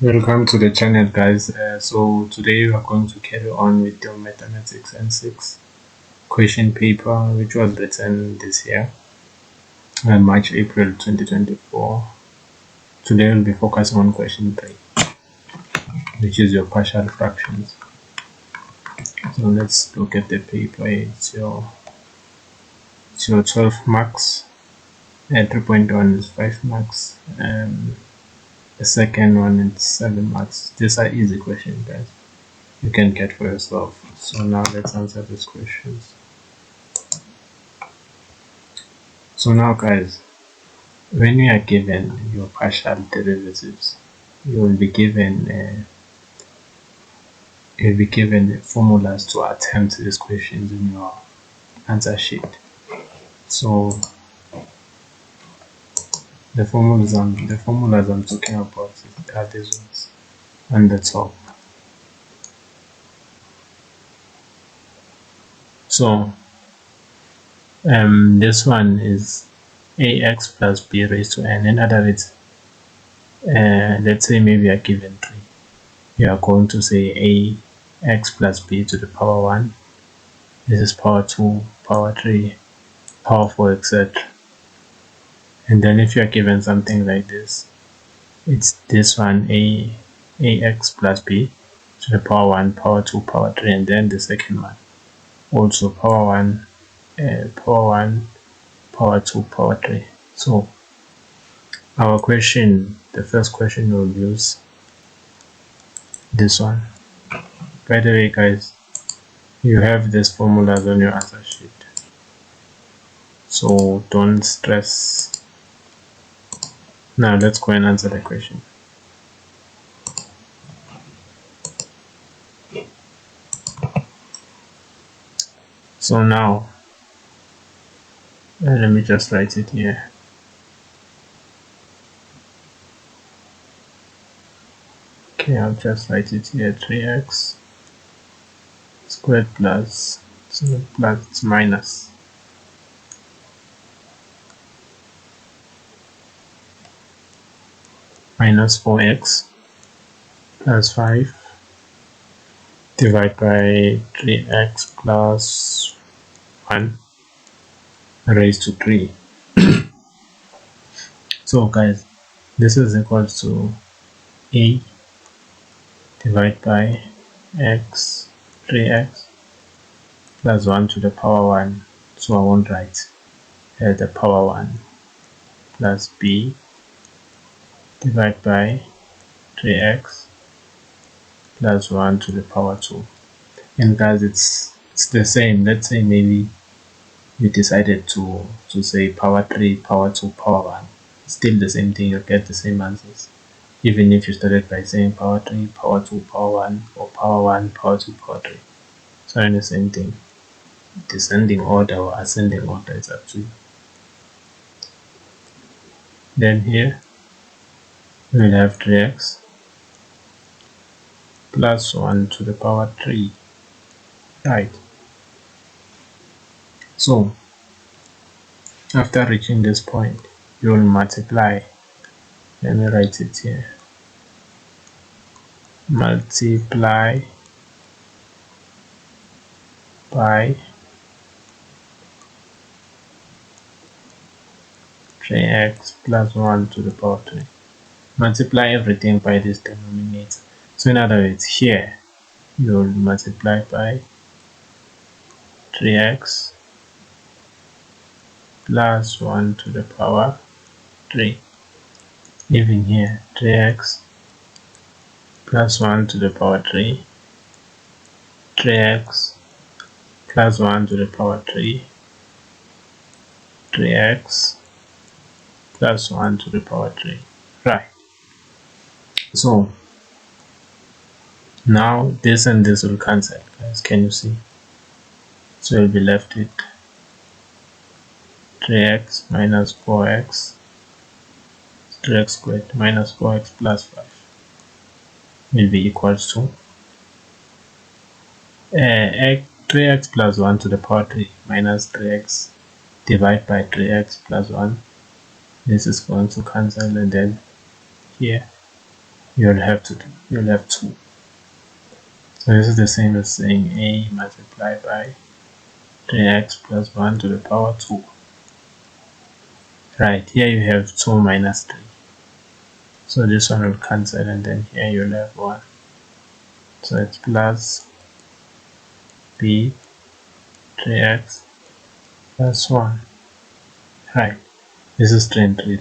Welcome to the channel, guys. So today we are going to carry on with your mathematics N6 question paper, which was written this year, March April 2024. Today we'll be focusing on question 3, which is your partial fractions. So let's look at the paper. It's your 12 marks. 3.1 is 5 marks. The second one is 7 marks. These are easy questions, guys. You can get for yourself. So now let's answer these questions. So now, guys, when you are given your partial derivatives, you will be given formulas to attempt these questions in your answer sheet. So the formulas I'm talking about are these ones on the top. So this one is ax plus b raised to n. In other words, let's say maybe you're given 3. You are going to say ax plus b to the power 1. This is power 2, power 3, power 4, etc. And then if you are given something like this, it's this one, ax plus b to the power 1, power 2, power 3, and then the second one, also power 1, power 2, power 3. So our question, the first question, we'll use this one. By the way, guys, you have these formulas on your answer sheet, so don't stress. Now let's go and answer the question. So now let me just write it here. Okay, I'll just write it here. 3x squared plus, it's minus minus 4x plus 5 divided by 3x plus 1 raised to 3. So guys, this is equal to a divided by x 3x plus 1 to the power 1. So I won't write the power 1 plus b divided by 3x plus 1 to the power 2. And guys, it's the same. Let's say maybe you decided to say power 3, power 2, power 1. Still the same thing, you'll get the same answers. Even if you started by saying power 3, power 2, power 1, or power 1, power 2, power 3. So in the same thing. Descending order or ascending order is up to you. Then here we'll have 3x plus 1 to the power 3. Right. So after reaching this point, you will multiply. Let me write it here. Multiply by 3x plus 1 to the power 3. Multiply everything by this denominator. So in other words, here you will multiply by 3x plus 1 to the power 3. Even here, 3x plus 1 to the power 3, 3x plus 1 to the power 3, 3x plus 1 to the power 3. Right. So now this and this will cancel, guys. Can you see? So you'll be left with 3x minus 4x, 3x squared minus 4x plus 5 will be equals to 3x plus 1 to the power 3 minus 3x divided by 3x plus 1. This is going to cancel, and then here you'll have 2. So this is the same as saying a multiplied by 3x plus 1 to the power 2. Right, here you have 2 minus 3. So this one will cancel, and then here you'll have 1. So it's plus b 3x plus 1. Right, this is 3 and 3.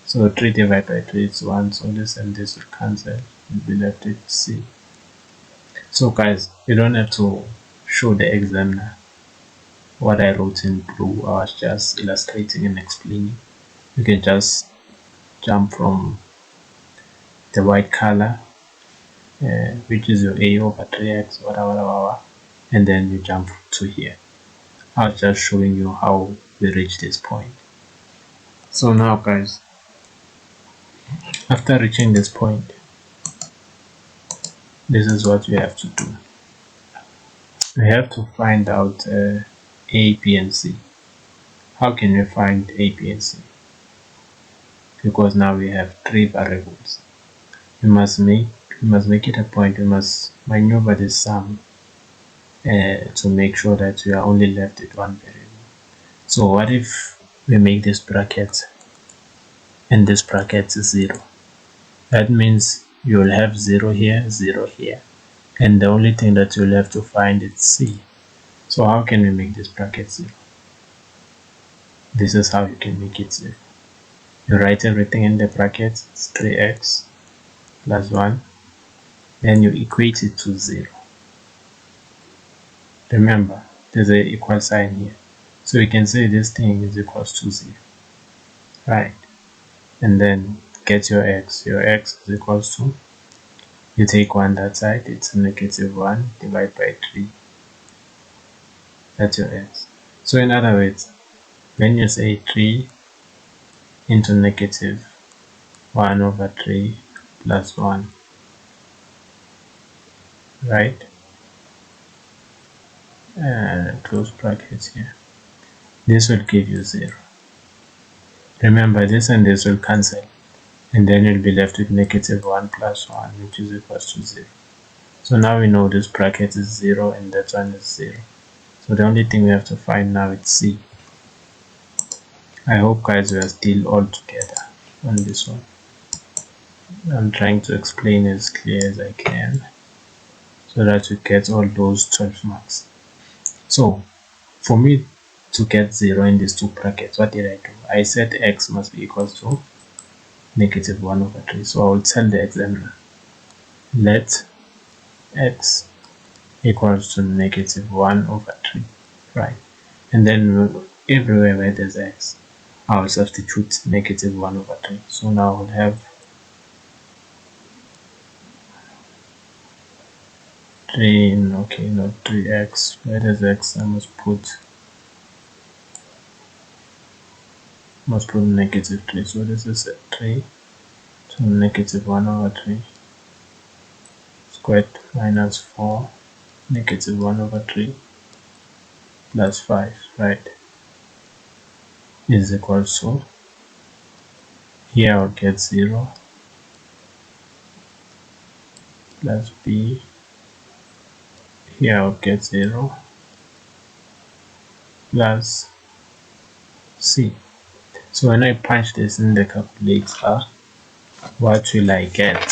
So 3 divided by 3 is 1. So this and this will cancel. You'll be left with c. So guys, you don't have to show the examiner what I wrote in blue. I was just illustrating and explaining. You can just jump from the white color, which is your a over 3x, whatever, and then you jump to here. I was just showing you how we reach this point. So now guys, after reaching this point, this is what we have to do. We have to find out a, b, and c. How can we find a, b, and c? Because now we have 3 variables. We must make it a point. We must maneuver the sum to make sure that we are only left with 1 variable. So what if we make this bracket and this bracket is 0? That means you will have 0 here, 0 here, and the only thing that you'll have to find is c. So how can we make this bracket 0? This is how you can make it 0. You write everything in the bracket. It's 3x plus 1, then you equate it to 0. Remember, there's an equal sign here, so you can say this thing is equals to 0, right? And then get your x. Your x is equals to, you take 1 that side, it's a negative 1 divided by 3. That's your x. So in other words, when you say 3 into negative 1 over 3 plus 1, right? Close brackets here. This will give you 0. Remember, this and this will cancel, and then you'll be left with negative 1 plus 1, which is equals to 0. So now we know this bracket is 0 and that one is 0. So the only thing we have to find now is c. I hope guys we are still all together on this one. I'm trying to explain as clear as I can so that we get all those 12 marks. So for me to get 0 in these two brackets, what did I do? I said x must be equals to negative 1 over 3. So I will tell the examiner, let x equals to negative 1 over 3, right? And then everywhere where there's x, I will substitute negative 1 over 3. So now I will have 3, okay, not 3x, where there's x, I must put negative 3. So this is a 3 to negative 1 over 3 squared minus 4 negative 1 over 3 plus 5, right, is equals to, here I'll get 0 plus b, here I'll get 0 plus c. So when I punch this in the calculator, what will I get?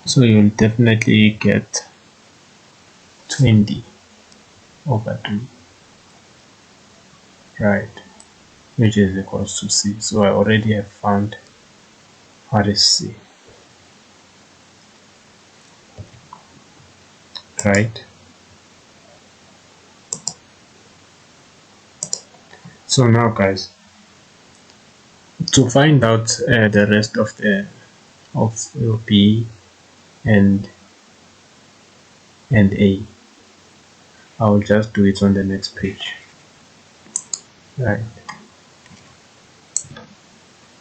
So you'll definitely get 20 over 3, right, which is equals to c. So I already have found what is c, right? So now guys, to find out the rest of your b and a, I will just do it on the next page, right?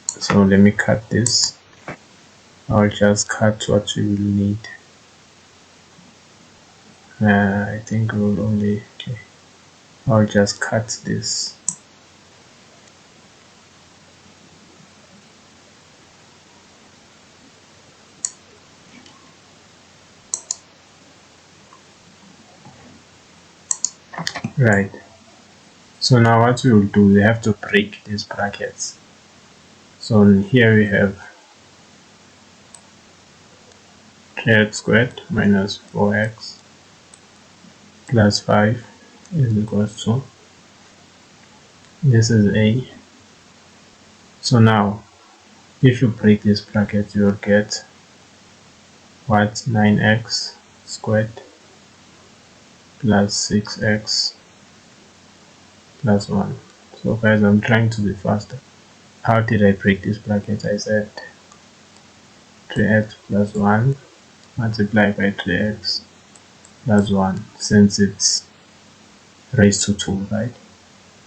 So let me cut this. I'll just cut what we will need. I think we'll only, okay, I'll just cut this. Right. So now what we will do, we have to break these brackets. So here we have 3x squared minus 4x plus 5 is equals to, this is a. So now if you break this bracket, you will get what, 9x squared plus 6x plus 1. So guys, I'm trying to be faster. How did I break this bracket? I said 3x plus 1 multiplied by 3x plus 1, since it's raised to 2, right?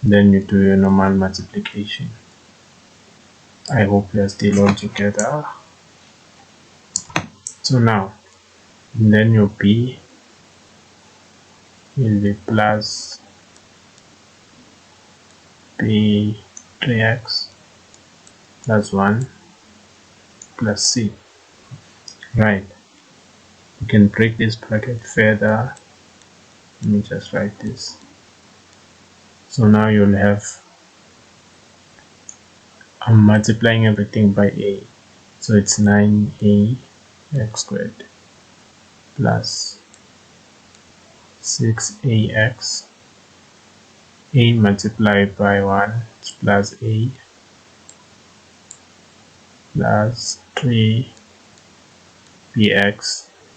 Then you do your normal multiplication. I hope we are still all together. So now, then your b will be plus b 3x plus 1 plus c. Right. You can break this bracket further. Let me just write this. So now you'll have, I'm multiplying everything by a. So it's 9a x squared plus 6ax. A multiplied by 1 is plus a plus 3bx.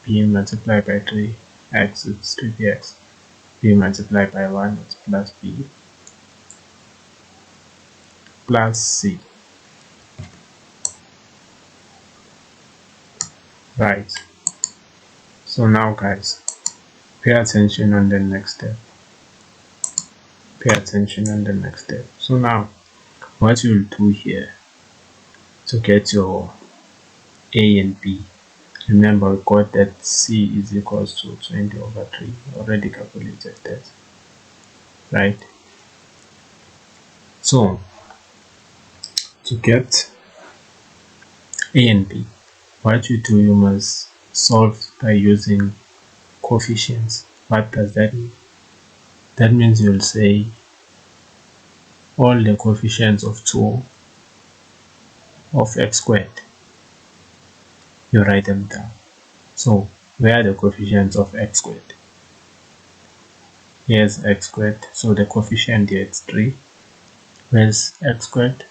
B multiplied by 3x is 3bx. B multiplied by 1 is plus b plus c. Right. So now guys, pay attention on the next step. Pay attention on the next step. So now, what you'll do here to get your a and b, remember we got that c is equals to 20 over 3. Already calculated that, right? So to get a and b, what you do, you must solve by using coefficients. What does that mean? That means you'll say all the coefficients of 2 of x squared, you write them down. So where are the coefficients of x squared? Here's x squared, so the coefficient here is 3. Where's x squared?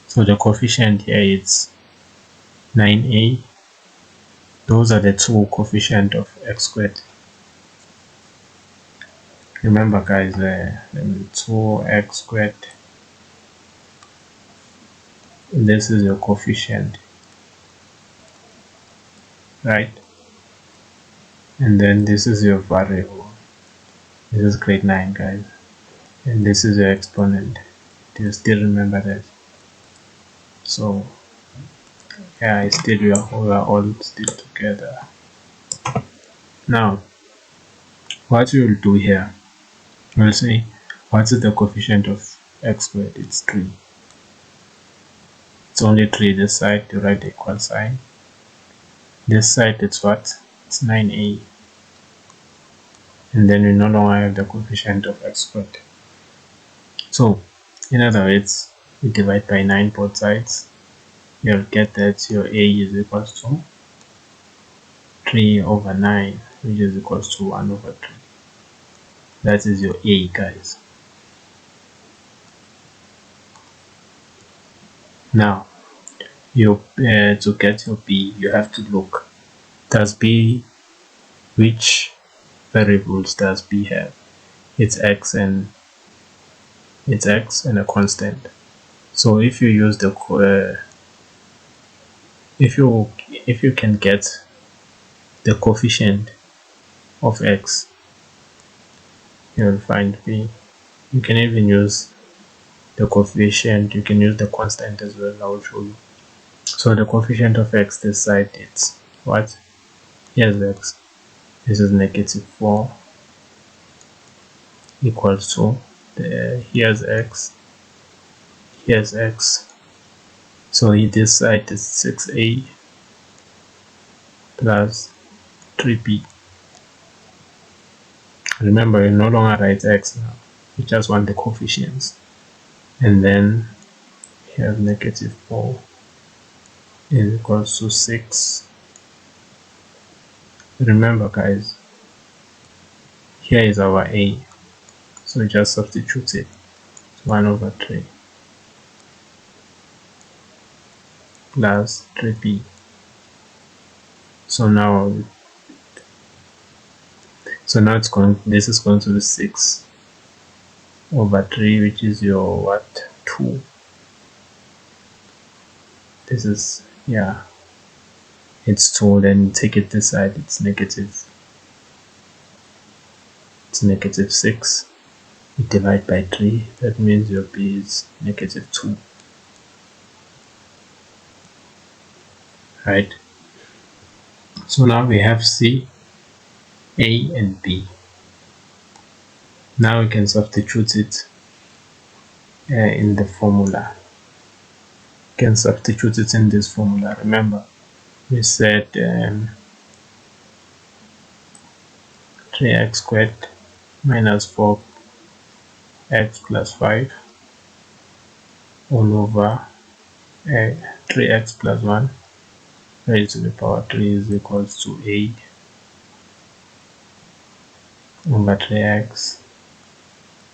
So the coefficient here is 9a. Those are the two coefficients of x squared. Remember guys, 2x squared, this is your coefficient, right? And then this is your variable. This is grade 9 guys, and this is your exponent. Do you still remember that? So yeah, we are all still together. Now what we will do here, we'll say what is the coefficient of x squared? It's 3. It's only 3 this side, you write the equal sign. This side it's what? It's 9a. And then we no longer have the coefficient of x squared. So in other words, we divide by 9 both sides. You'll get that your a is equals to 3 over 9, which is equals to 1 over 3. That is your a, guys. Now you to get your b, you have to look, does b, which variables does b have? It's x and a constant. So if you use the if you can get the coefficient of x, you'll find b. You can even use the coefficient, you can use the constant as well. I will show you. So the coefficient of x this side, it's what? Here's x. This is -4 equals to here's x. Here's x. So this side is 6a plus 3b. Remember, you no longer write x now, you just want the coefficients. And then you have negative 4 is equals to 6. Remember guys, here is our a, so just substitute it. It's 1 over 3 plus 3b. So now it's going, this is going to be 6 over 3, which is your what, 2. This is, yeah, it's 2. Then take it this side, it's negative 6. You divide by 3, that means your b is negative 2, right? So now we have c, a and b. Now we can substitute it in the formula. You can substitute it in this formula. Remember, we said 3x squared minus 4x plus 5 all over 3x plus 1 raised to the power 3 is equals to a over 3x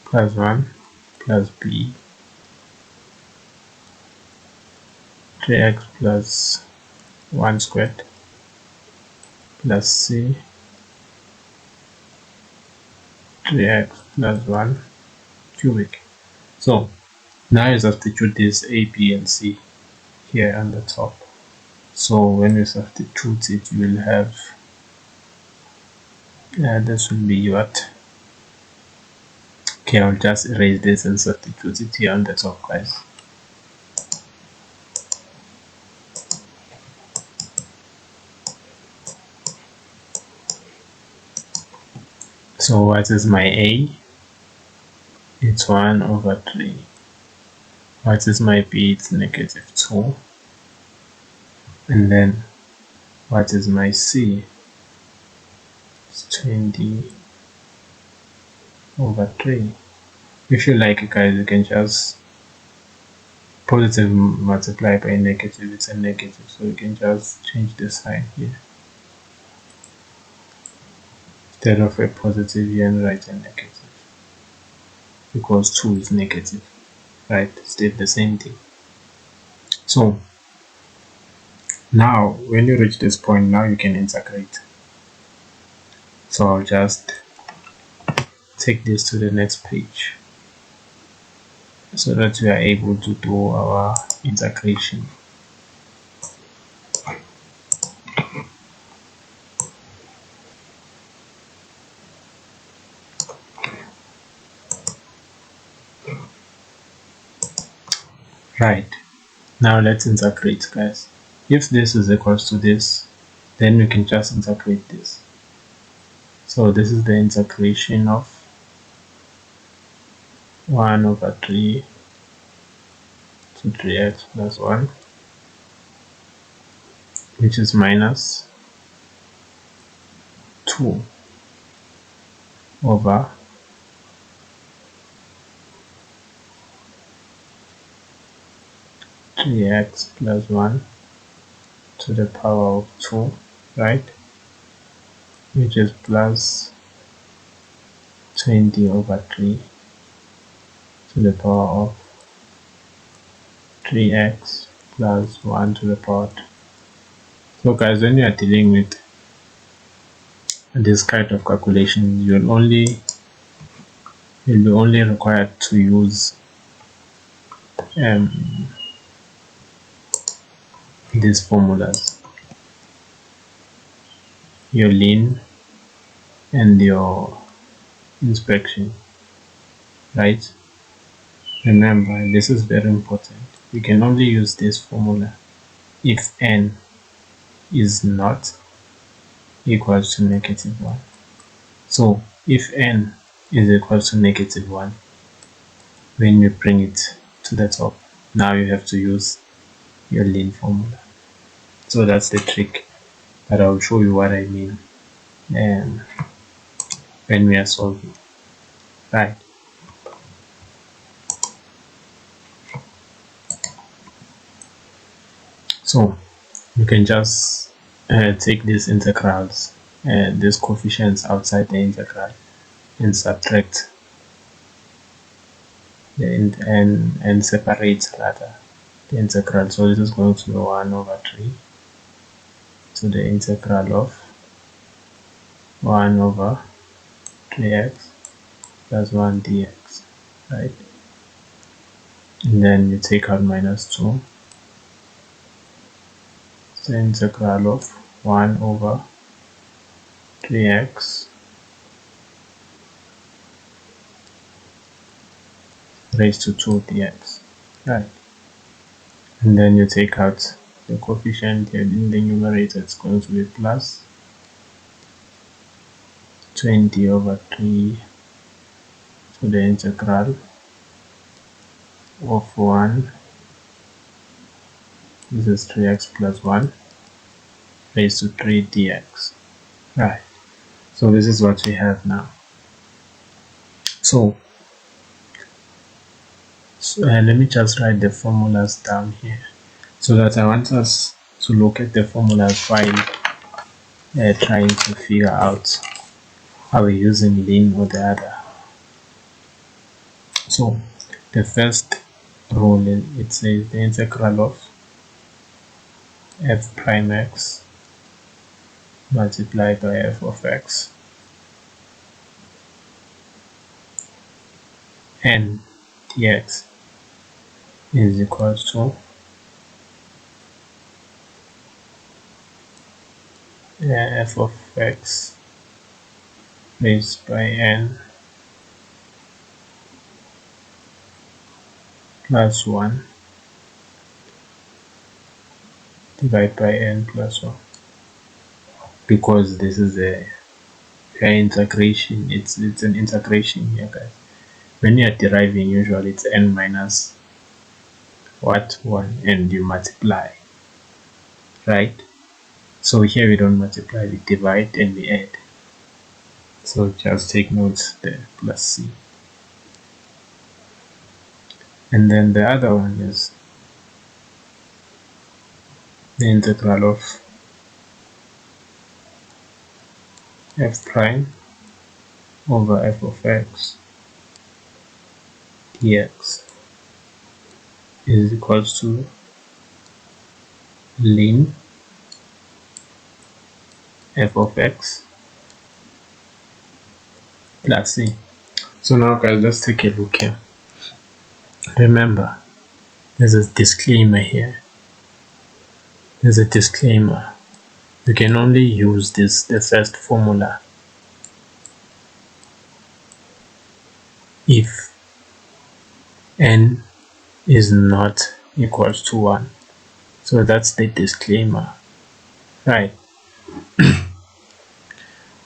plus 1 plus b 3x plus 1 squared plus c 3x plus 1 cubic. So now you substitute this a, b and c here on the top. So when you substitute it, you will have this will be what? Okay, I'll just erase this and substitute it here on the top, guys. So what is my a? It's 1 over 3. What is my b? It's negative 2. And then what is my c? It's 20 over 3. If you like, guys, you can just positive multiply by negative, it's a negative, so you can just change the sign here. Instead of a positive here and write a negative, because 2 is negative, right? Still the same thing. So now when you reach this point, now you can integrate. So I'll just take this to the next page so that we are able to do our integration. Right, now let's integrate, guys. If this is equals to this, then we can just integrate this. So this is the integration of 1 over 3 to 3x plus 1, which is minus 2 over 3x plus 1 to the power of 2, right? Which is plus 20 over 3 to the power of 3x plus 1 to the power 2. So guys, when you are dealing with this kind of calculation, you'll be only required to use these formulas, your ln and your inspection, right? Remember, this is very important. We can only use this formula if n is not equals to negative 1. So if n is equal to negative 1, when you bring it to the top, now you have to use your ln formula. So that's the trick, but I'll show you what I mean. And when we are solving, right? So you can just take these integrals, these coefficients outside the integral, and subtract and separate rather the integral. So this is going to be 1 over 3 to the integral of 1 over 3x plus 1 dx, right? And then you take out minus 2, the integral of 1 over 3x raised to 2 dx, right? And then you take out the coefficient here in the numerator. It's going to be plus 20 over 3 to the integral of 1, this is 3x plus 1 raised to 3 dx, right? So this is what we have now. So let me just write the formulas down here, so that I want us to look at the formulas while trying to figure out are we using lean or the other. So the first rule, it says the integral of f prime x multiplied by f of x n dx is equal to f of x raised by n plus 1 divided by n plus 1, because this is a integration. It's an integration here, guys. When you are deriving, usually it's n minus 1 and you multiply, right? So here we don't multiply, we divide and we add. So just take note there, plus c. And then the other one is the integral of f prime over f of x dx is equal to ln f of x plus c. So now guys, let's take a look here. Remember, there's a disclaimer here. There's a disclaimer. You can only use the first formula if n is not equal to 1. So that's the disclaimer, right?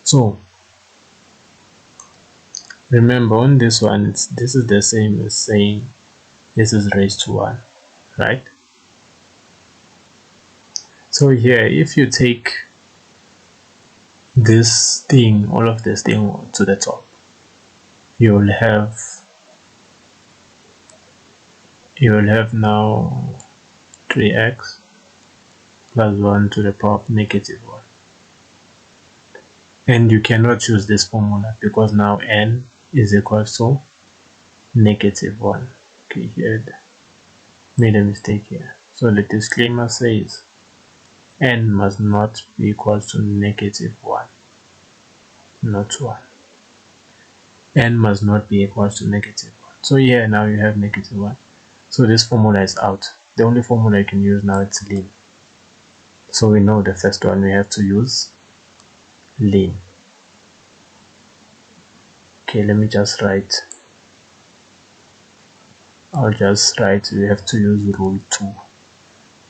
So remember, on this one, this is the same as saying this is raised to 1, right? So here, if you take this thing, all of this thing to the top, you'll have now 3x plus 1 to the power of negative 1. And you cannot use this formula because now n is equal to negative 1. Okay, here made a mistake here. So the disclaimer says n must not be equal to negative 1, not 1. N must not be equal to negative 1. So here now you have negative 1. So this formula is out. The only formula you can use now is ln. So we know the first one, we have to use ln. Okay, let me just write. I'll just write, we have to use rule 2.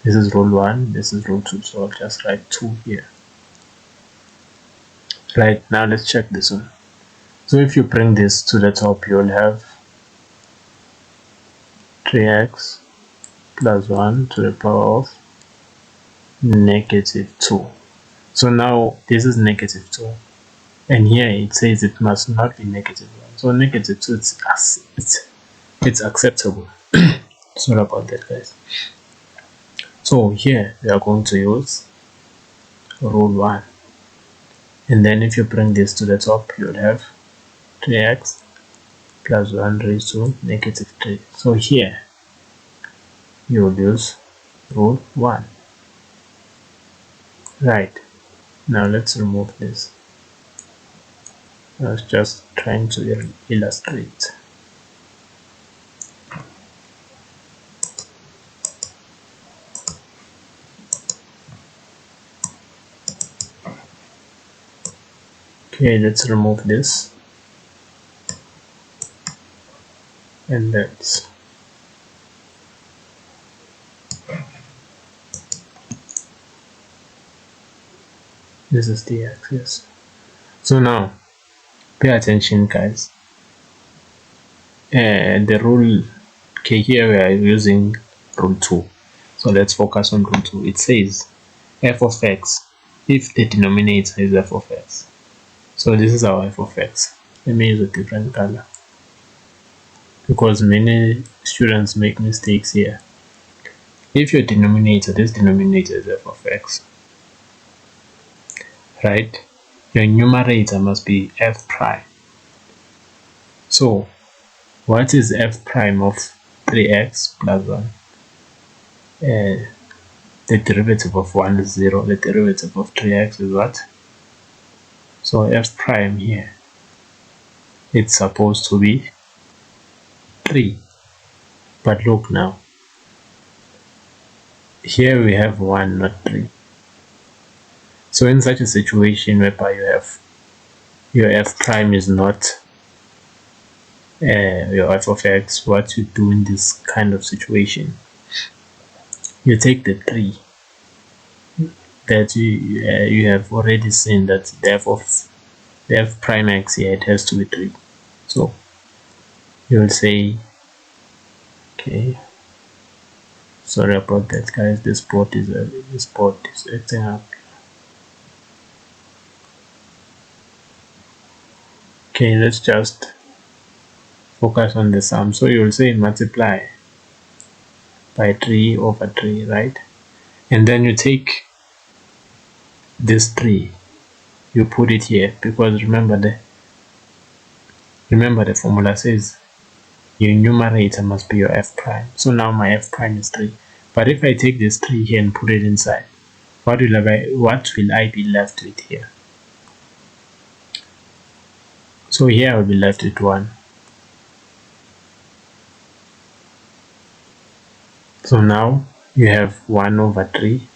This is rule 1, this is rule 2, so I'll just write 2 here. Right, now let's check this one. So if you bring this to the top, you'll have 3x plus 1 to the power of negative 2. So now this is negative 2. and here it says it must not be -1. So -2, it's acceptable. Sorry about that, guys. So here we are going to use rule 1, and then if you bring this to the top, you'll have 3x plus 1 raised to -3. So here you will use rule 1. Right, now let's remove this. I was just trying to illustrate. Okay, let's remove this, and this is the axis. So now pay attention, guys. The rule, okay, here we are using rule 2. So let's focus on rule 2. It says f of x if the denominator is f of x. So this is our f of x. Let me use a different color because many students make mistakes here. If your denominator, this denominator is f of x, right? Your numerator must be f prime. So what is f prime of 3x plus 1? The derivative of 1 is 0. The derivative of 3x is what? So f prime here, it's supposed to be 3. But look now, here we have 1, not 3. So in such a situation whereby you have your f prime is not your f of x, what you do in this kind of situation, you take the 3 that you have already seen that the f prime x here, it has to be 3. So you will say, okay, sorry about that, guys. This board is acting up. Okay, let's just focus on the sum. So you will say multiply by 3 over 3, right? And then you take this 3, you put it here, because remember the formula says your numerator must be your f prime. So now my f prime is 3. But if I take this 3 here and put it inside, what will I be left with here? So here I will be left with 1. So now you have 1 over 3,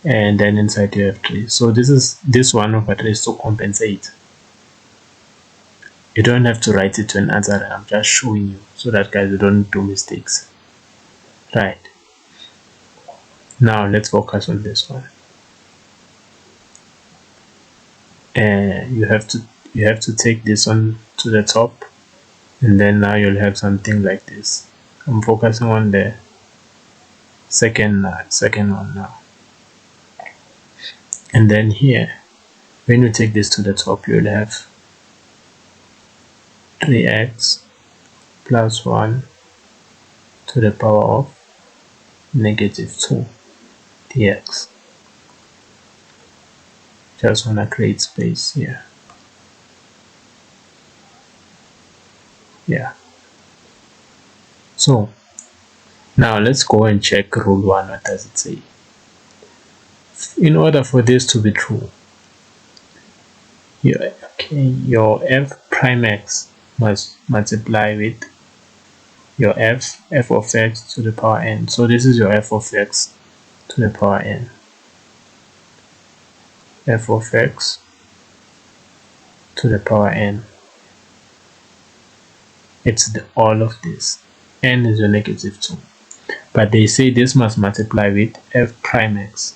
and then inside you have 3. So this 1 over 3 is to compensate. You don't have to write it to an answer. I'm just showing you so that guys, you don't do mistakes. Right. Now let's focus on this one. And you have to take this one to the top, and then now you'll have something like this. I'm focusing on the second one now. And then here, when you take this to the top, you'll have 3x plus 1 to the power of -2 dx. Just want to create space here. Yeah. So now let's go and check rule 1. What does it say? In order for this to be true, your f prime x must multiply with your f of x to the power n. So this is your f of x to the power n. F of x to the power n. It's all of this. N is your -2. But they say this must multiply with f prime x.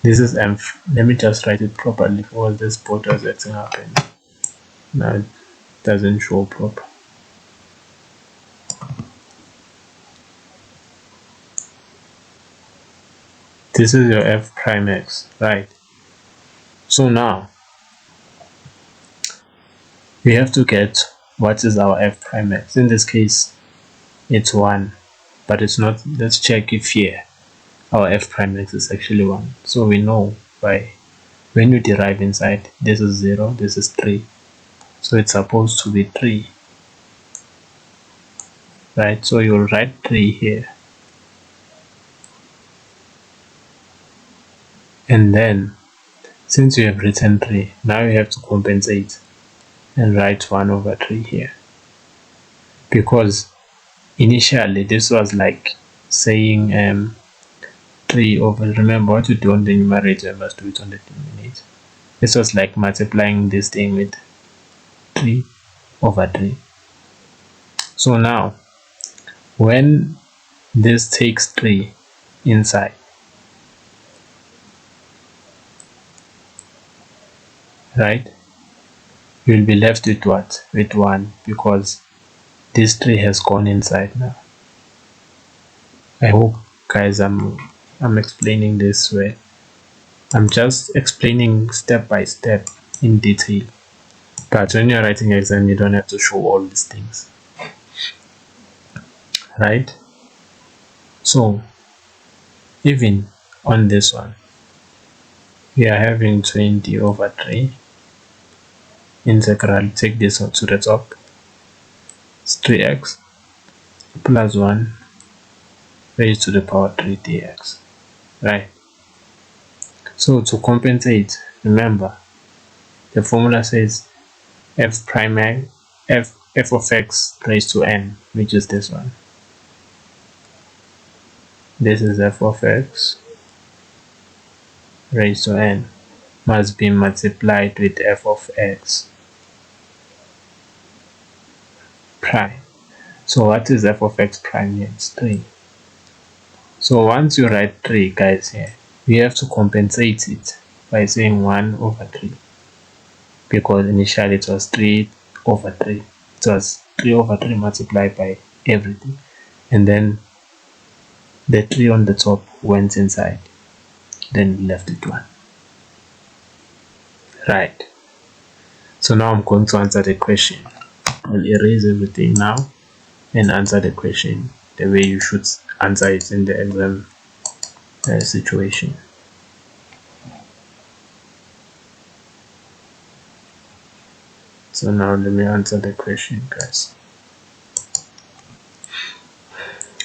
This is m. Let me just write it properly because this board was acting up and now it doesn't show proper. This is your f prime x, right? So now we have to get what is our f prime x. In this case, it's 1, but it's not. Let's check if here our f prime x is actually 1. So we know by when you derive inside, this is 0, this is 3. So it's supposed to be 3. Right? So you'll write 3 here. And then, since you have written 3, now you have to compensate and write 1 over 3 here. Because initially this was like saying 3 over, remember what you do on the numerator, you must do it on the denominator. This was like multiplying this thing with 3 over 3. So now, when this takes 3 inside, right, you'll be left with what? With 1, because this 3 has gone inside now. I hope, guys, I'm explaining this way. I'm just explaining step by step in detail. But when you're writing exam, you don't have to show all these things. Right? So, even on this one, we are having 20 over 3 integral, take this one to the top, it's 3x plus 1 raised to the power 3 dx. Right? So to compensate, remember, the formula says f prime f of x raised to n, which is this one. This is f of x raised to n, must be multiplied with f of x prime. So what is f of x prime here? It's 3. So once you write 3, guys, here, we have to compensate it by saying 1 over 3. Because initially it was 3 over 3. It was 3 over 3 multiplied by everything. And then the 3 on the top went inside. Then we left it 1. Right. So now I'm going to answer the question. I'll erase everything now and answer the question the way you should answer it in the exam situation. So now let me answer the question, guys.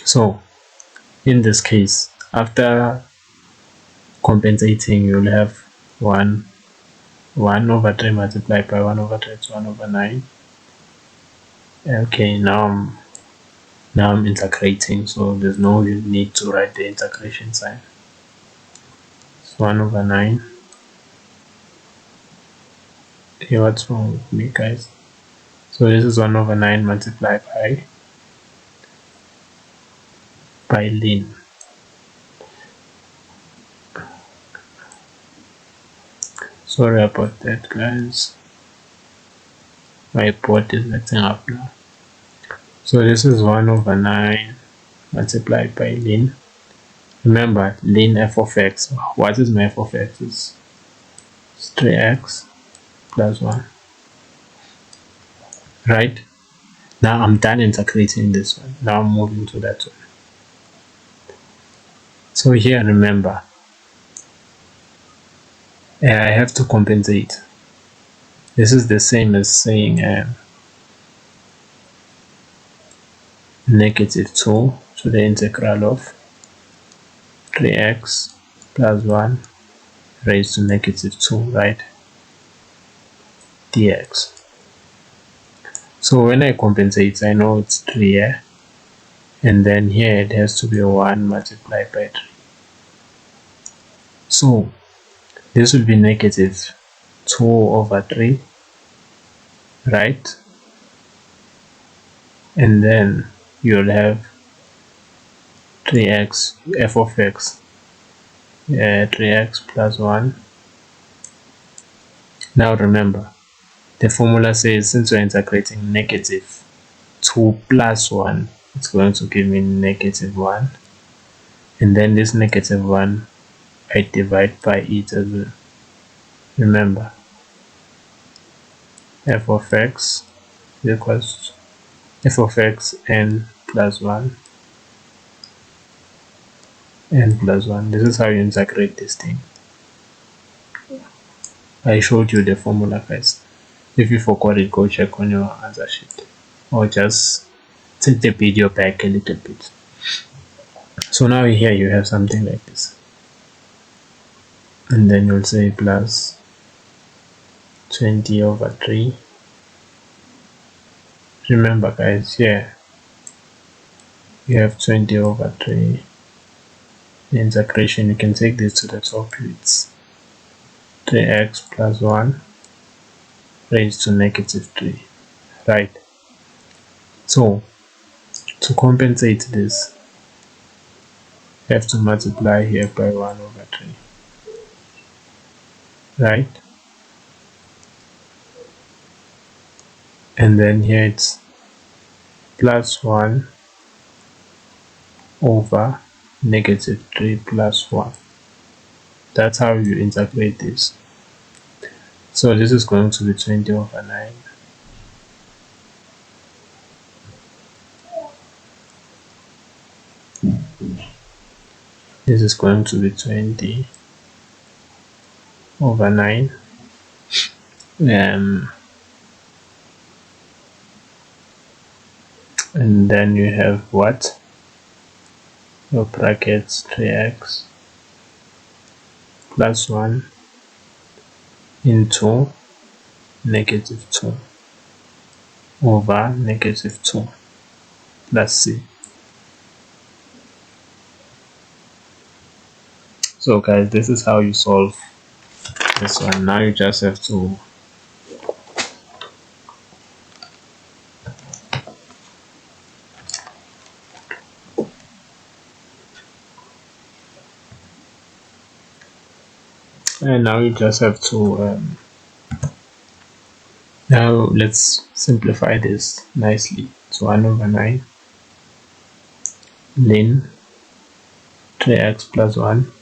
So in this case, after compensating, you'll have 1 over 3 multiplied by 1 over 3, it's 1 over 9. Okay, now I'm integrating, so there's no need to write the integration sign. It's 1 over 9. Hey, what's wrong with me, guys? So this is 1 over 9 multiplied by ln. Sorry about that, guys. My board is acting up now. So this is 1 over 9 multiplied by ln. Remember, ln f of x. What is my f of x? It's 3x plus 1. Right? Now I'm done integrating this one. Now I'm moving to that one. So here, remember, I have to compensate. This is the same as saying negative 2 to the integral of 3x plus 1 raised to negative 2, right, dx. So when I compensate, I know it's 3 here, and then here it has to be 1 multiplied by 3. So this will be negative 2 over 3, right? And then you'll have 3x, f of x, 3x plus 1. Now remember, the formula says since we're integrating negative 2 plus 1, it's going to give me negative 1. And then this negative 1, I divide by it as well. Remember. f of x equals f of x n plus 1 n plus 1. This is how you integrate this thing. I showed you the formula guys. If you forgot it, go check on your answer sheet or just take the video back a little bit. So now here you have something like this, and then you'll say plus 20 over 3. Remember guys, here you have 20 over 3. The integration, you can take this to the top, it's 3x plus 1 raised to negative 3, right? So to compensate this, you have to multiply here by 1 over 3, right? And then here it's plus 1 over negative 3 plus 1. That's how you integrate this. So this is going to be 20 over 9. This is going to be 20 over 9. And then you have what? Your brackets 3x plus 1 into negative 2 over negative 2 plus c. So guys, this is how you solve this one. Now you just have to now let's simplify this nicely. So 1 over 9 then 3x plus 1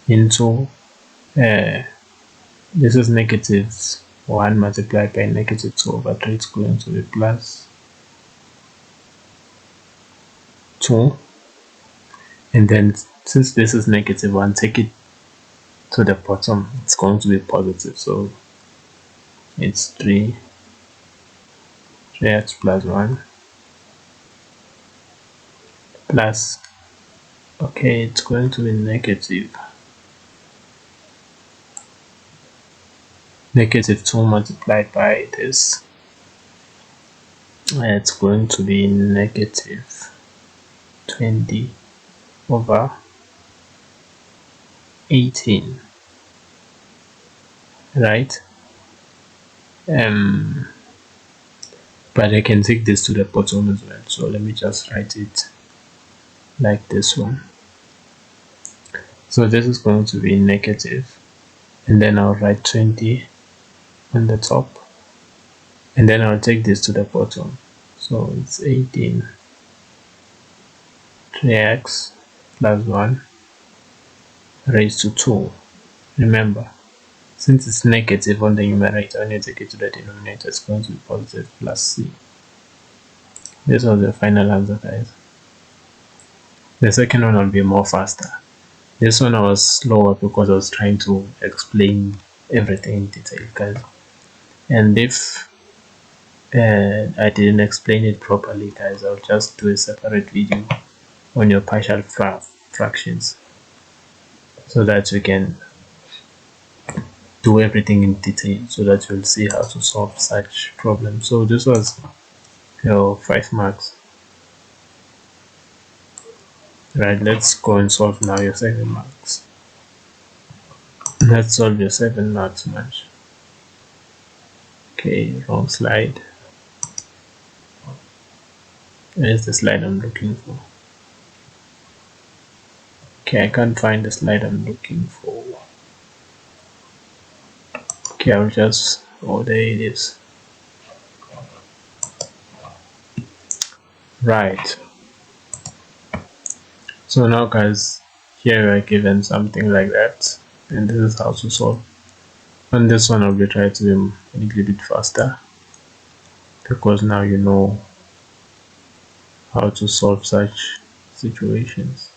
into this is negative 1 multiplied by negative 2 over 3. It's going to be plus 2, and then since this is negative 1, take it to the bottom, it's going to be positive, so it's 3x plus 1 plus, okay, it's going to be negative 2 multiplied by this, it's going to be negative 20 over 18, right? But I can take this to the bottom as well, so let me just write it like this one. So this is going to be negative, and then I'll write 20 on the top, and then I'll take this to the bottom, so it's 18 3x plus 1 raised to 2. Remember, since it's negative on the numerator, when you take it to the denominator, it's going to be positive plus c. This was the final answer guys. The second one will be more faster. This one I was slower because I was trying to explain everything in detail guys, and if I didn't explain it properly guys, I'll just do a separate video on your partial fractions so that you can do everything in detail, so that you'll see how to solve such problems. So this was your 5 marks, right? Let's go and solve now your 7 marks. Let's solve your 7 marks much. Okay, wrong slide. Where's the slide I'm looking for? Okay, I can't find the slide I'm looking for. Okay, I'll just, oh, there it is. Right. So now guys, here we are given something like that, and this is how to solve. On this one, I'll be trying to be a little bit faster because now you know how to solve such situations.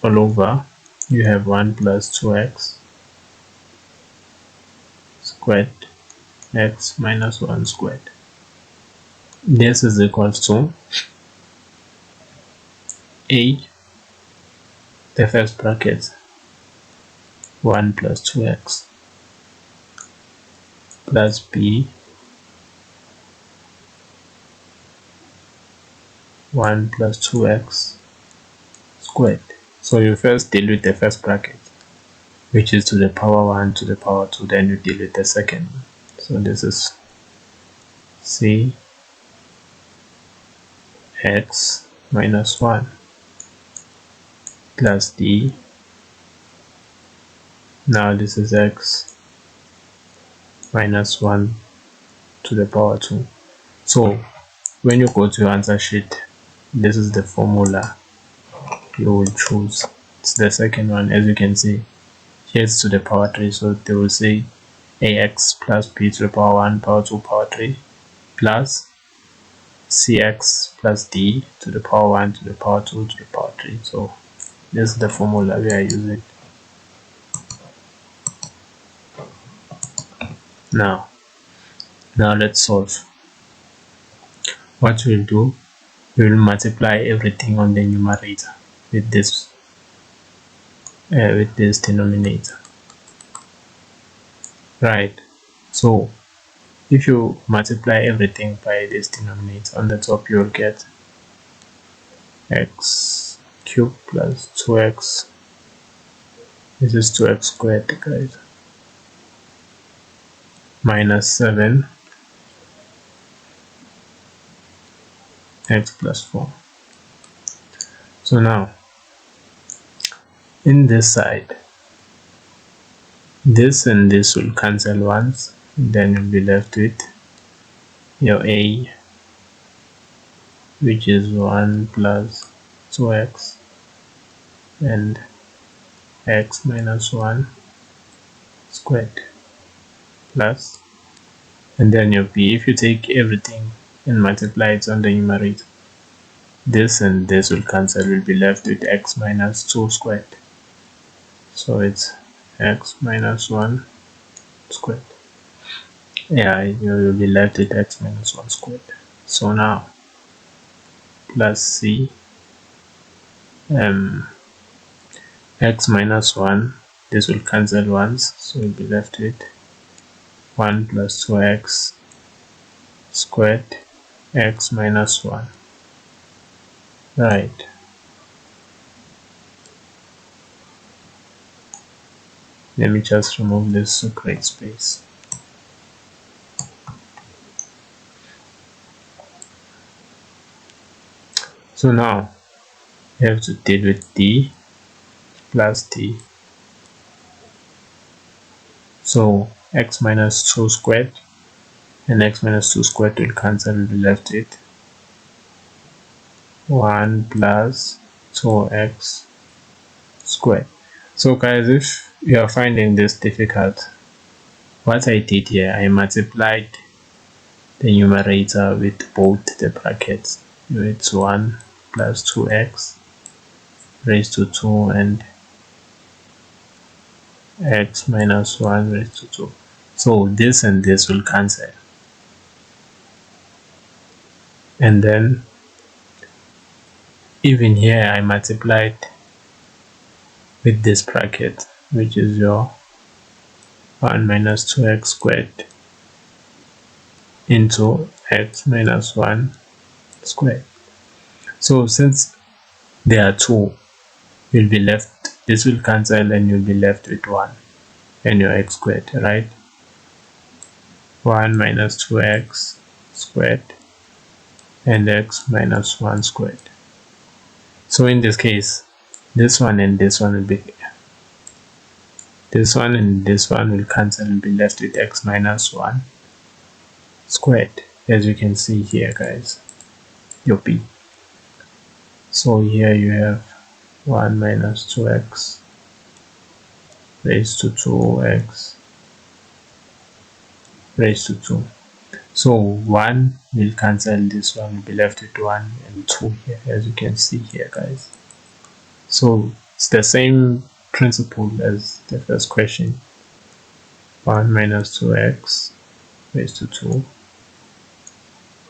All over, you have 1 plus 2x squared x minus 1 squared. This is equal to a, the first bracket, 1 plus 2x plus b, 1 plus 2x squared. So you first deal with the first bracket, which is to the power 1 to the power 2, then you deal with the second one. So this is c x minus 1 plus d. Now this is x minus 1 to the power 2. So when you go to your answer sheet, this is the formula you will choose. It's the second one. As you can see, here it's to the power 3, so they will say ax plus b to the power 1 power 2 power 3 plus cx plus d to the power 1 to the power 2 to the power 3. So this is the formula we are using. Now let's solve. What we'll do, we will multiply everything on the numerator with this denominator, right? So if you multiply everything by this denominator, on the top you'll get x cubed plus 2x, this is 2x squared, guys, minus 7 x plus 4. So now in this side, this and this will cancel once, then you'll be left with your a, which is 1 plus 2x and x minus 1 squared plus, and then your b. If you take everything and multiply it on the numerator, this and this will cancel, will be left with x minus 2 squared. So it's x minus 1 squared. Yeah, you will be left with x minus 1 squared. So now plus c, x minus 1, this will cancel once, so we'll be left with 1 plus 2x squared x minus 1, right? Let me just remove this to create space. So now you have to deal with d plus d. So x minus 2 squared and x minus 2 squared will cancel, will be left with 1 plus 2x squared. So guys, if you are finding this difficult, what I did here, I multiplied the numerator with both the brackets. It's 1 plus 2x raised to 2 and x minus 1 raised to 2. So this and this will cancel. And then even here I multiplied with this bracket, which is your 1 minus 2x squared into x minus 1 squared. So since there are 2, you'll be left, this will cancel and you'll be left with 1 and your x squared, right? 1 minus 2x squared and x minus 1 squared. So in this case, this one and this one will be, this one and this one will cancel and be left with x minus 1 squared, as you can see here, guys, your b. So here you have 1 minus 2x raised to 2x raised to 2. So 1 will cancel this one, will be left with 1 and 2 here, as you can see here, guys. So it's the same principle as the first question. 1 minus 2x raised to 2,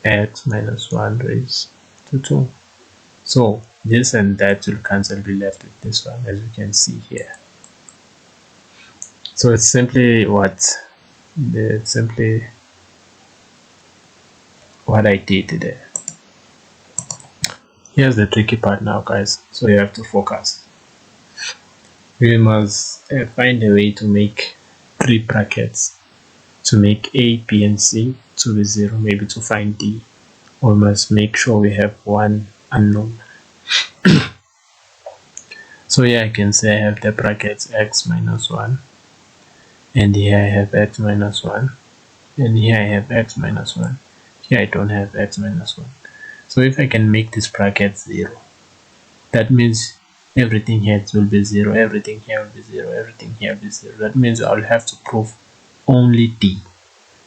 x minus 1 raised to 2. So this and that will cancel, be left with this one, as you can see here. So it's simply what I did there. Here's the tricky part now, guys. So you have to focus. We must find a way to make 3 brackets to make a, b, and c to be 0, maybe to find d. We must make sure we have one unknown. So here I can say I have the brackets x minus 1, and here I have x minus 1, and here I have x minus 1. Here I don't have x minus 1. So if I can make this bracket 0, that means everything here will be 0, everything here will be 0, everything here will be 0. That means I'll have to prove only d.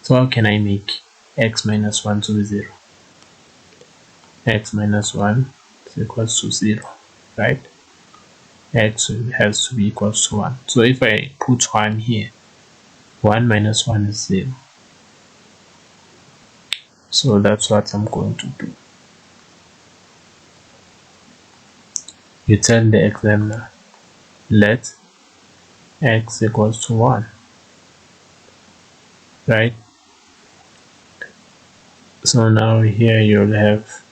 So how can I make x minus 1 to be 0? X minus 1 is equals to 0, right? X has to be equals to 1. So if I put 1 here, 1 minus 1 is 0. So that's what I'm going to do. You tell the examiner, let x equals to 1, right? So now here you'll have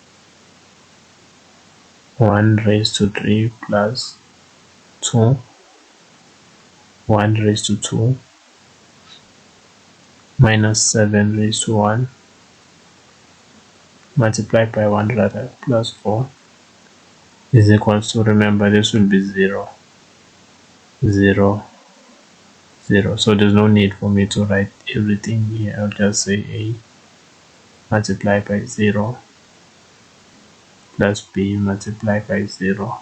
1 raised to 3 plus 2, 1 raised to 2, minus 7 raised to 1, multiplied by 1 rather, plus 4, is equals to, remember this will be 0, 0, 0. So there's no need for me to write everything here. I'll just say a multiplied by 0 plus b multiplied by 0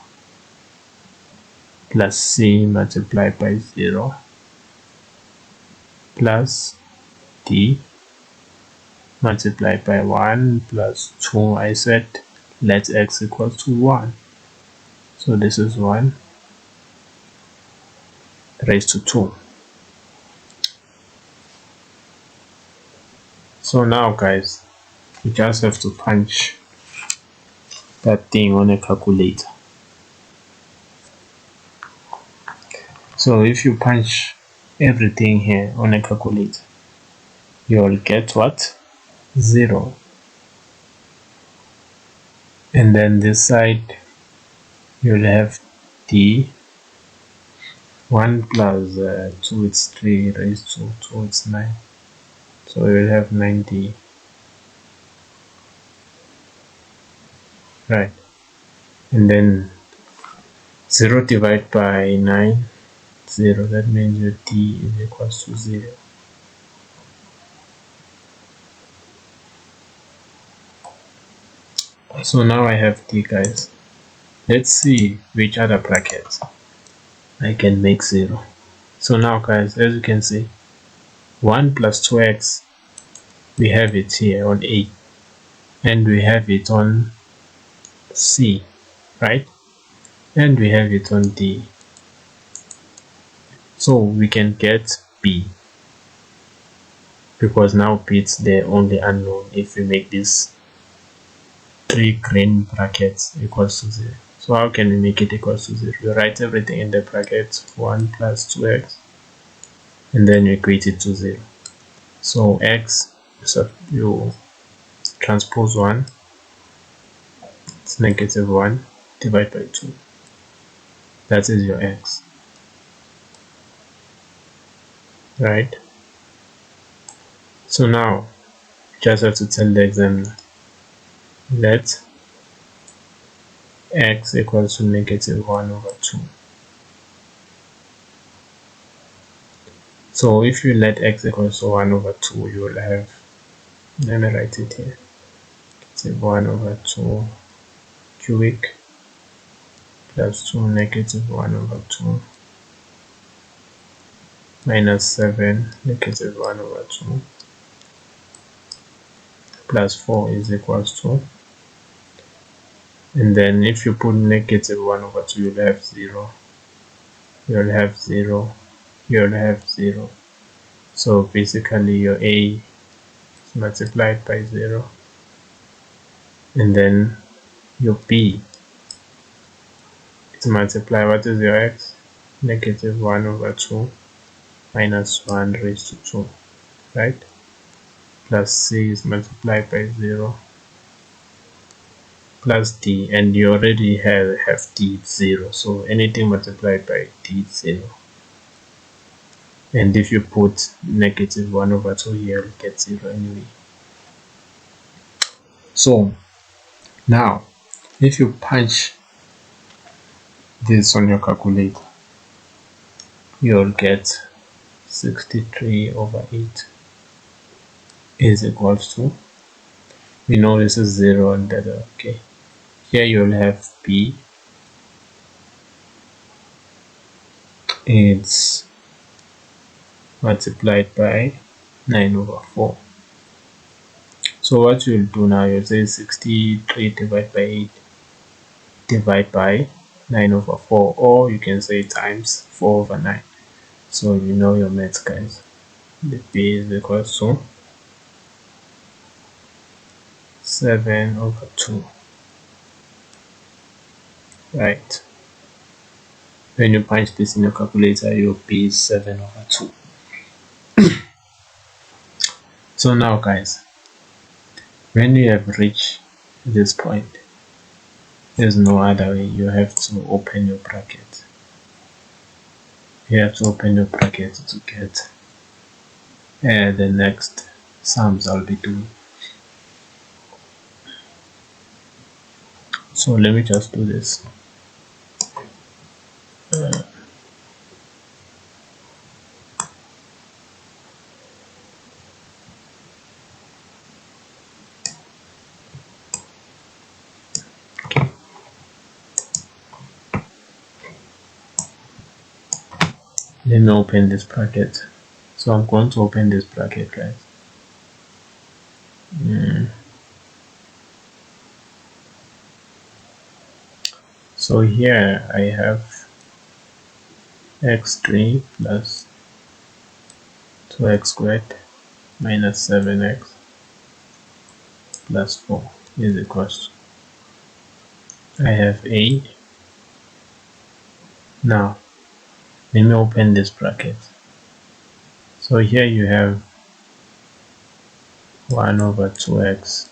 plus c multiplied by 0 plus d multiplied by 1 plus 2. I said let x equals to 1. So this is 1 raised to 2. So now guys, you just have to punch that thing on a calculator. So if you punch everything here on a calculator, you'll get what? 0. And then this side you'll have d. 1 plus 2 is 3 raised to 2 is 9. So you'll have 9d. Right. And then 0 divided by 9, 0. That means your d is equals to 0. So now I have d, guys. Let's see which other brackets I can make 0. So now guys, as you can see, 1 plus 2x, we have it here on A, and we have it on C, right? And we have it on D. So we can get B, because now B is the only unknown if we make this 3 green brackets equals to 0. So how can we make it equals to 0? You write everything in the brackets, 1 plus 2x, and then you equate it to 0. So x, so you transpose 1, it's negative 1 divided by 2. That is your x, right? So now just have to tell the examiner, let x equals to negative 1 over 2. So if you let x equals to 1 over 2, you will have, let me write it here, negative 1 over 2 cubic plus 2 negative 1 over 2 minus 7 negative 1 over 2 plus 4 is equals to, and then if you put negative 1 over 2, you'll have 0, you'll have 0, you'll have 0. So basically your a is multiplied by 0, and then your b is multiplied. What is your x? Negative 1 over 2 minus 1 raised to 2, right? Plus c is multiplied by 0 plus d, and you already have d 0, so anything multiplied by d is 0. And if you put negative 1 over 2 here, you'll get 0 anyway. So now if you punch this on your calculator, you'll get 63 over 8 is equals to, we know this is 0 and that, okay. Here you'll have b, it's multiplied by 9 over 4. So what you'll do now, you'll say 63 divided by 8 divided by 9 over 4, or you can say times 4 over 9. So you know your maths, guys. The b is equals to 7 over 2. Right. When you punch this in your calculator, your b is 7 over 2. So now, guys, when you have reached this point, there's no other way. You have to open your bracket. You have to open your bracket to get the next sums I'll be doing. So let me just do this. Let me open this bracket. So I'm going to open this bracket, guys. So here I have x3 plus 2x squared minus 7x plus 4 is equals to, I have a. Now let me open this bracket. So here you have 1 over 2x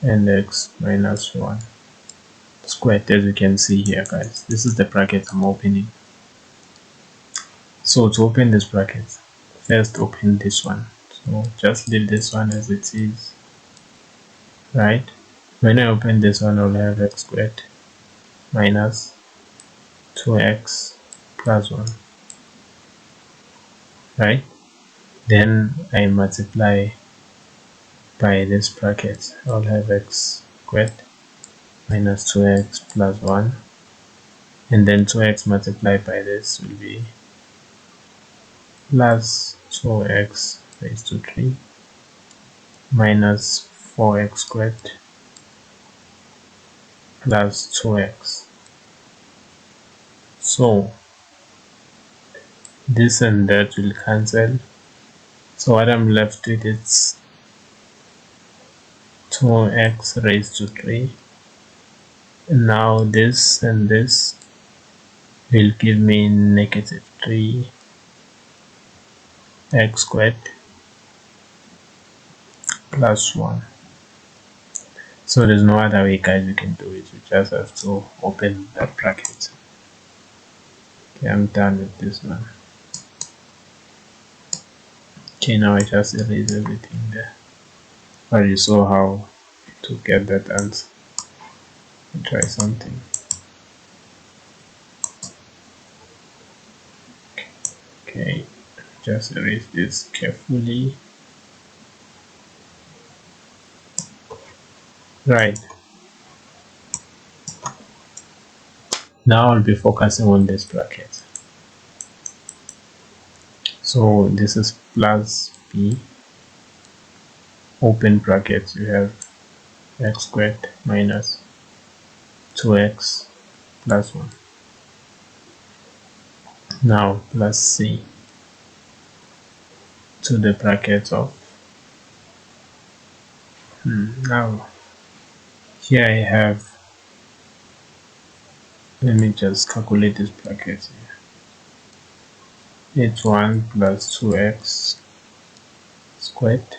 and x minus 1 squared, as you can see here, guys. This is the bracket I'm opening. So to open this bracket, first open this one. So just leave this one as it is, right? When I open this one, I'll have x squared minus 2x plus 1, right? Then I multiply by this bracket. I'll have x squared minus 2x plus 1, and then 2x multiplied by this will be plus 2x raised to 3 minus 4x squared plus 2x. So this and that will cancel. So what I'm left with is 2x raised to 3. And now this and this will give me negative 3x squared plus 1. So there's no other way, guys, you can do it. You just have to open that bracket. Okay, I'm done with this one. Okay, now I just erase everything there. But you saw how to get that answer. Try something. Okay, just erase this carefully. Right. Now I'll be focusing on this bracket. So this is plus b, open brackets, you have x squared minus 2x plus 1. Now plus c to the bracket of now here I have, let me just calculate this bracket here. It's 1 plus 2x squared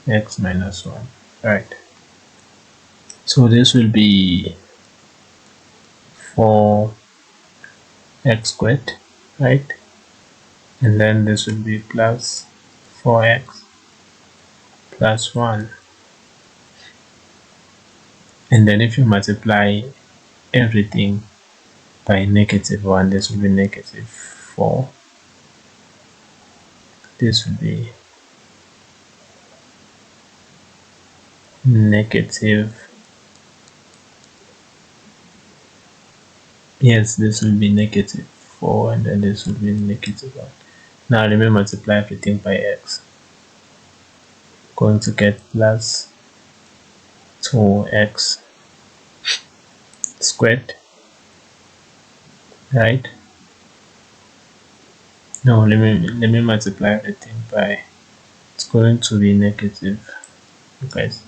x minus 1, right? So this will be 4x squared, right? And then this will be plus 4x plus 1. And then if you multiply everything by -1, this will be -4. This will be negative, yes, this will be -4, and then this will be -1. Now let me multiply everything by x. Going to get plus 2x squared, right? No, let me multiply everything by, it's going to be negative, guys.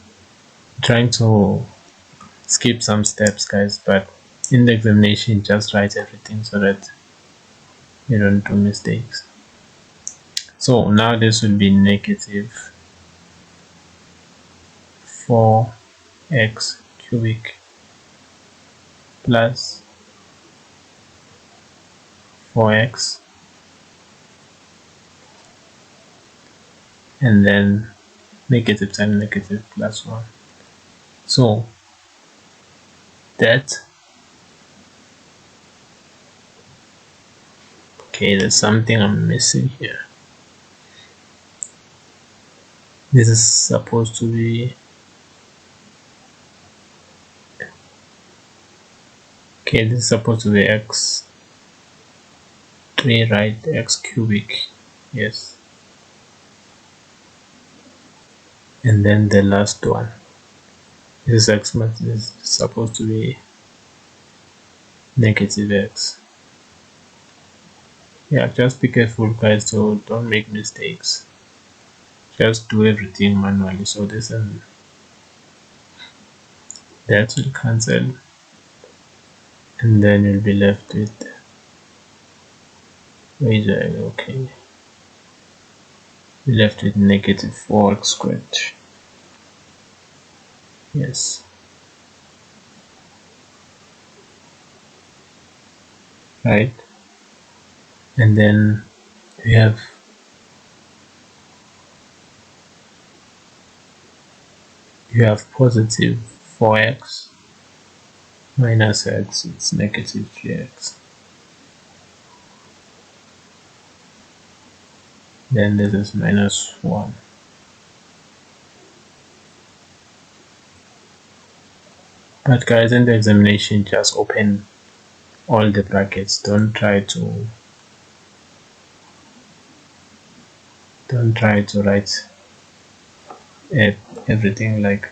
I'm trying to skip some steps, guys, but in the examination just write everything so that you don't do mistakes. So now this will be negative 4x cubic plus 4x, and then negative times negative plus 1. So that, okay, there's something I'm missing here. This is supposed to be, okay, this is supposed to be x3, right? X cubic, yes. And then the last one, this is x, this is supposed to be negative x. Yeah, just be careful, guys, so don't make mistakes. Just do everything manually. So this and that will cancel, and then you'll be left with, okay, be left with negative 4x squared. Yes, right? And then we have positive 4x minus x, it's negative 3x. Then this is minus 1. But guys, in the examination, just open all the brackets. Don't try to write everything like.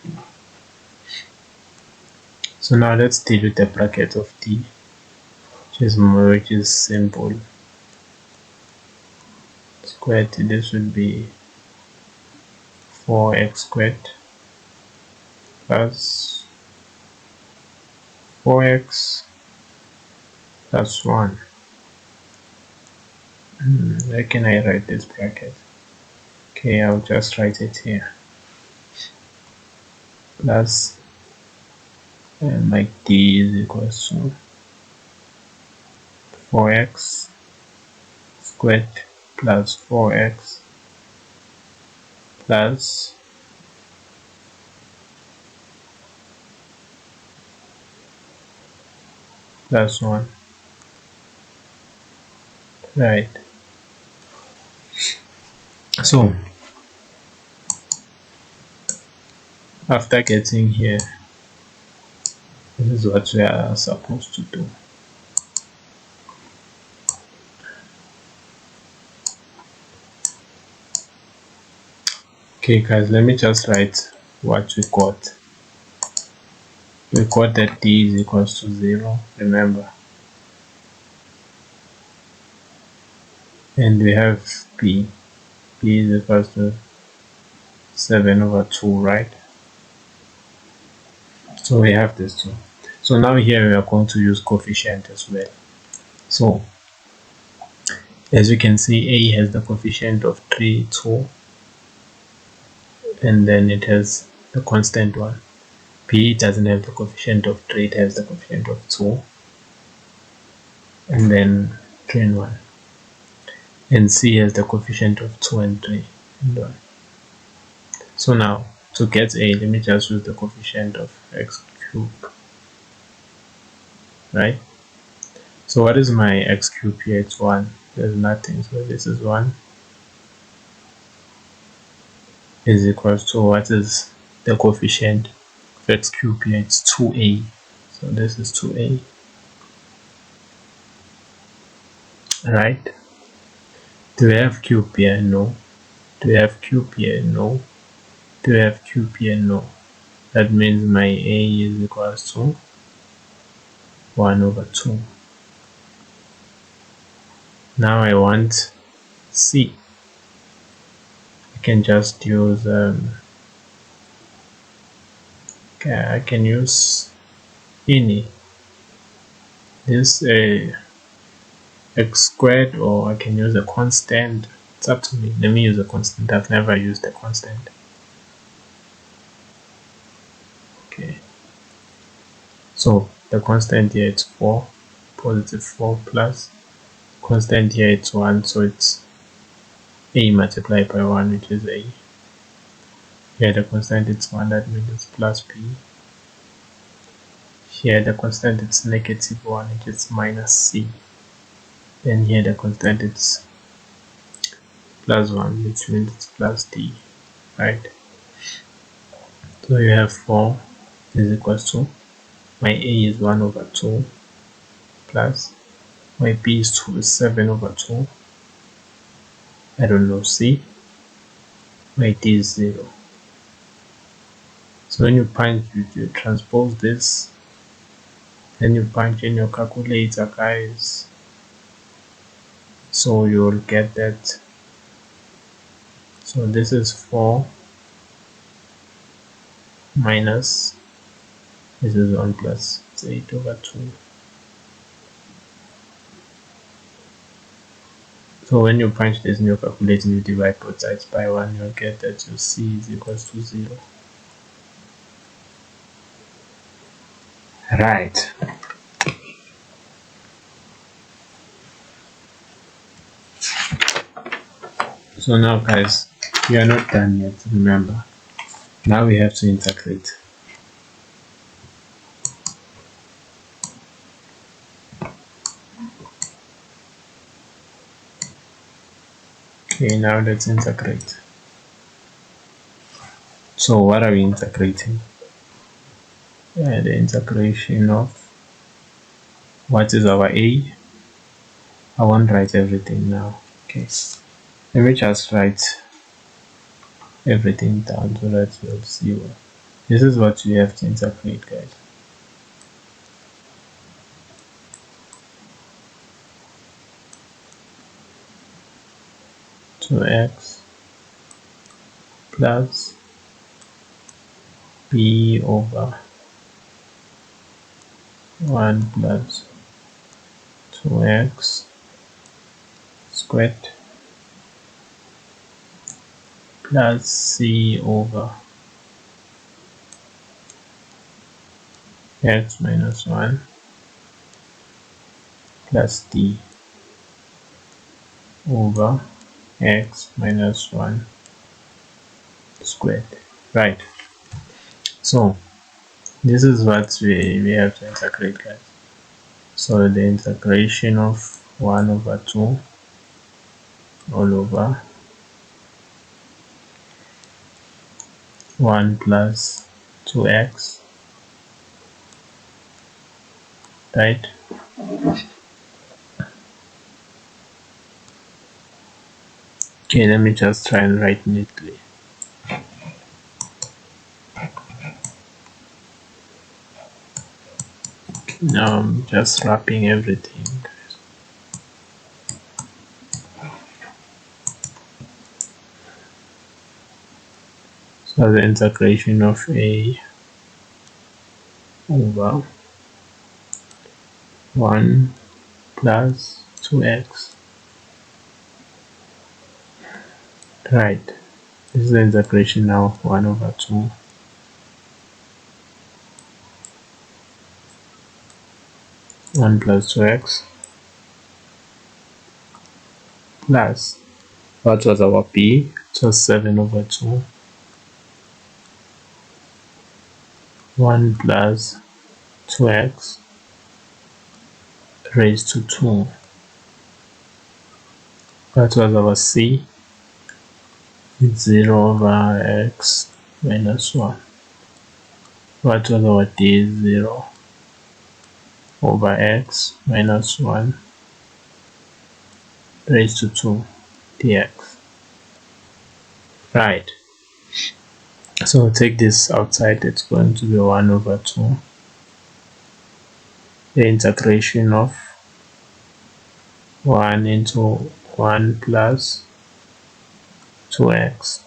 So now let's deal with the bracket of d, which is simple. Squared, this will be 4x squared plus 4x plus 1. Where can I write this bracket? Okay, I'll just write it here. Plus, and like d is equals to 4x squared plus 4x plus plus 1, right? So after getting here, this is what we are supposed to do. Okay guys, let me just write what we got. We got that d is equals to 0, remember, and we have b is equals to 7 over 2, right? So we have this too. So now here we are going to use coefficient as well. So as you can see, a has the coefficient of 3, 2, and then it has the constant one. B doesn't have the coefficient of 3, it has the coefficient of 2, and then 3 and 1. And C has the coefficient of 2 and 3 and 1. So now, to get A, let me just use the coefficient of x cubed, right? So what is my x cubed here? It's 1. There's nothing, so this is 1 is equals to, what is the coefficient of x cubed here? It's 2a. So this is 2a, right? Do we have cube here? No. Do we have cube here? No. Do we have cube here? No. That means my a is equals to 1 over 2. Now I want c. I can just use I can use any this x squared, or I can use a constant. It's up to me. Let me use a constant. I've never used a constant. Okay, so the constant here it's 4, positive 4 plus constant here it's 1, so it's a multiplied by 1, which is a. Here the constant it's 1, that means it's plus b. Here the constant it's negative 1, which is minus c. Then here the constant it's plus 1, which means it's plus d, right? So you have 4 is equals to, my a is 1 over 2 plus my b is 7 over 2. I don't know c. My d is 0. So when you punch, you transpose this, then you punch in your calculator, guys. So you'll get that. So this is 4 minus, this is 1 plus, it's 8 over 2. So when you punch this in your calculator, you divide both sides by 1, you'll get that your c is equals to 0. Right. So now guys, we are not done yet, remember. Now we have to integrate. Okay, now let's integrate. So what are we integrating? The integration of, what is our a? I won't write everything now. Okay, let me just write everything down so that you'll see what. This is what we have to integrate, guys. So x plus b over 1 plus 2x squared plus c over x minus 1 plus d over x minus 1 squared. Right. So this is what we have to integrate, guys. So the integration of 1 over 2 all over 1 plus 2x, right? Okay, let me just try and write neatly. Now I'm just wrapping everything. So the integration of a over 1 plus 2x. Right, this is the integration now of 1 over 2 1 plus 2x plus, what was our p? It was 7 over 2 1 plus 2x raised to 2. What was our c? It's 0 over x minus 1. What was our d? 0 over x minus 1 raised to 2 dx. Right, so take this outside, it's going to be 1 over 2 the integration of 1 into 1 plus 2x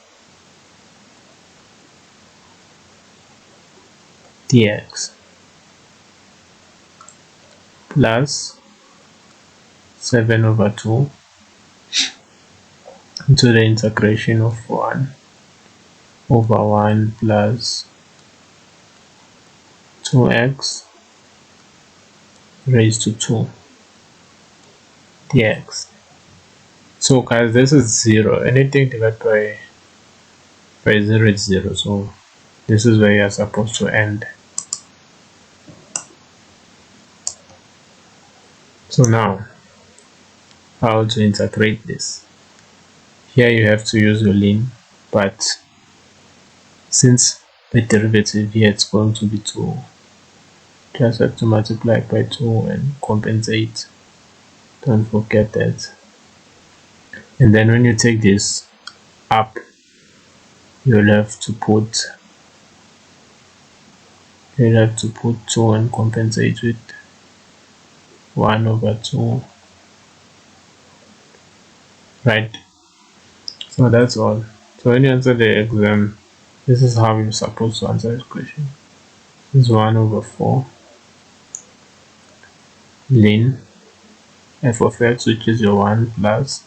dx plus 7 over 2 into the integration of 1 over 1 plus 2x raised to 2 dx. So guys, this is 0. Anything divided by 0 is 0. So this is where you are supposed to end. So now, how to integrate this? Here you have to use your ln, but since the derivative here it's going to be 2, just have to multiply by 2 and compensate. Don't forget that. And then when you take this up, you'll have to put 2 and compensate with 1 over 2. Right, so that's all. So when you answer the exam, this is how you're supposed to answer this question. This is 1 over 4 ln f of x, which is your 1 plus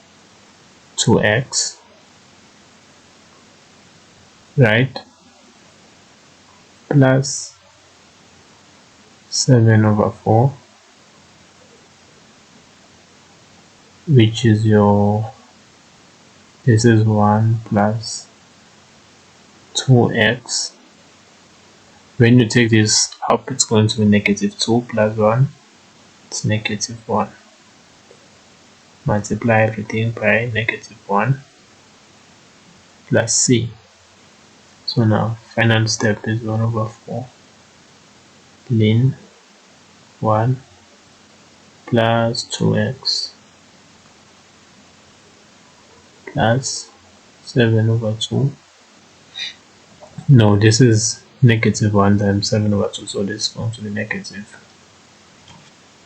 2x, right, plus 7 over 4, which is your, this is 1 plus 2x. When you take this up, it's going to be negative 2 plus 1, it's negative 1. Multiply everything by negative 1 plus c. So now final step is 1 over 4 ln 1 plus 2x plus 7 over 2. No, this is negative 1 times 7 over 2, so this is going to be negative.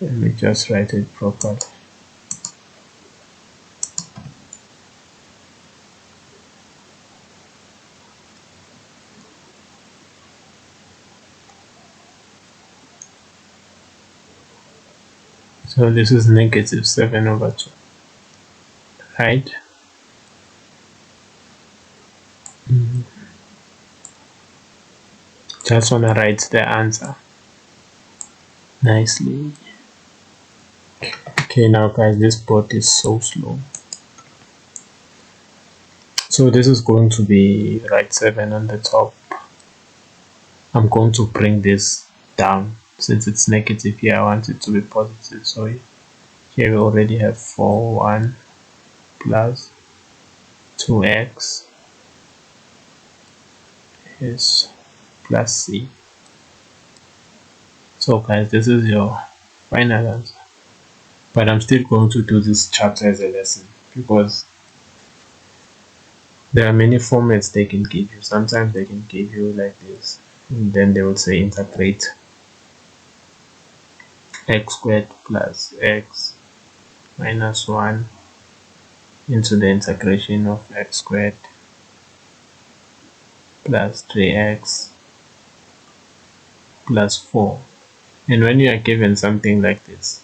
Let me just write it properly. So this is negative 7 over 2, right? Just want to write the answer nicely. Okay, now guys, this board is so slow. So this is going to be right 7 on the top. I'm going to bring this down. Since it's negative here, I want it to be positive. So here we already have 4, 1 plus 2x is plus c. So guys, this is your final answer. But I'm still going to do this chapter as a lesson because there are many formats they can give you. Sometimes they can give you like this, and then they will say integrate x squared plus x minus 1 into the integration of x squared plus 3x plus 4. And when you are given something like this,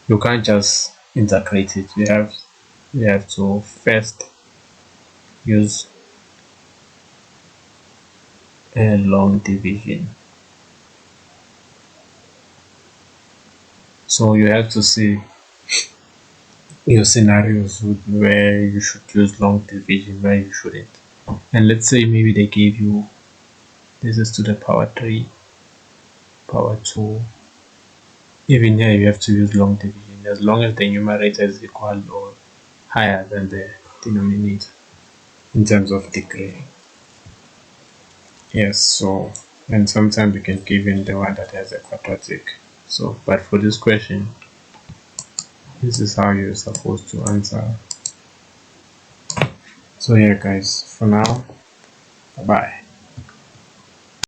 you can't just integrate it. You have to first use a long division. So you have to see your scenarios where you should use long division, where you shouldn't. And let's say maybe they gave you this is to the power 3, power 2. Even here you have to use long division as long as the numerator is equal or higher than the denominator in terms of degree. Yes, so and sometimes you can give in the one that has a quadratic. So but for this question, this is how you're supposed to answer. So yeah guys, for now, bye bye.